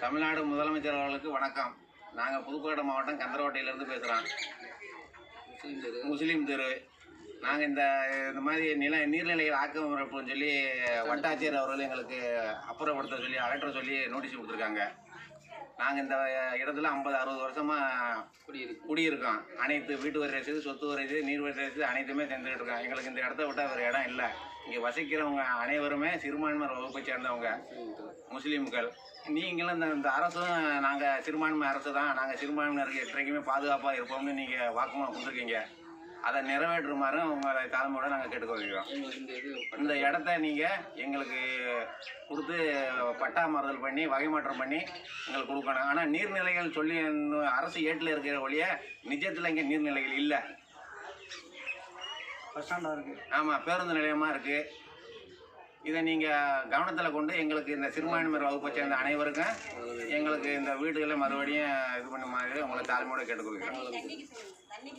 தமிழ்நாடு முதலமைச்சர் அவர்களுக்கு வணக்கம். நாங்கள் புதுக்கோட்டை மாவட்டம் கந்தரவட்டையிலேருந்து பேசுகிறோம். முஸ்லீம் தெரு. நாங்கள் இந்த மாதிரி நீர்நிலைகள் ஆக்கிரமிப்புன்னு சொல்லி வட்டாட்சியர் அவர்கள் எங்களுக்கு அப்புறப்படுத்த சொல்லி அகற்ற சொல்லி நோட்டீஸ் கொடுத்துருக்காங்க. நாங்கள் இந்த இடத்துல 50-60 வருஷமாக குடியிருக்கோம். அனைத்து வீட்டு வரி ரசீது, சொத்து வரி ரசீது, நீர் வரி ரசீது அனைத்துமே செஞ்சுக்கிட்டு இருக்கோம். எங்களுக்கு இந்த இடத்த விட்டால் வேறு இடம் இல்லை. இங்கே வசிக்கிறவங்க அனைவருமே சிறுபான்மை வகுப்பை சேர்ந்தவங்க முஸ்லீம்கள். நீங்களும் இந்த அரசும் நாங்கள் சிறுபான்மை அரசு தான், நாங்கள் சிறுபான்மையினருக்கு என்றைக்குமே பாதுகாப்பாக இருப்போம்னு நீங்கள் வாக்குமூலம் கொடுத்துருக்கீங்க. அதை நிறைவேற்றுமாறு உங்களை தலைமையோடு நாங்கள் கேட்டுக்கொள்கிறோம். இந்த இடத்த நீங்கள் எங்களுக்கு கொடுத்து பட்டா மாறுதல் பண்ணி வகை மாற்றம் பண்ணி எங்களுக்கு கொடுக்கணும். ஆனால் நீர்நிலைகள் சொல்லி அரசு ஏட்டில் இருக்கிற ஒழிய நிஜத்தில் இங்கே நீர்நிலைகள் இல்லை. பஸ் ஸ்டாண்டாக இருக்குது. ஆமாம், பேருந்து நிலையமாக இருக்குது. இதை நீங்கள் கவனத்தில் கொண்டு எங்களுக்கு இந்த சிறுபான்மையினர் வகுப்பை சேர்ந்த அனைவருக்கும் எங்களுக்கு இந்த வீடுகளை மறுபடியும் இது பண்ண மாதிரி உங்களை தாழ்மையோடு கேட்டுக்கொள்கிறோம்.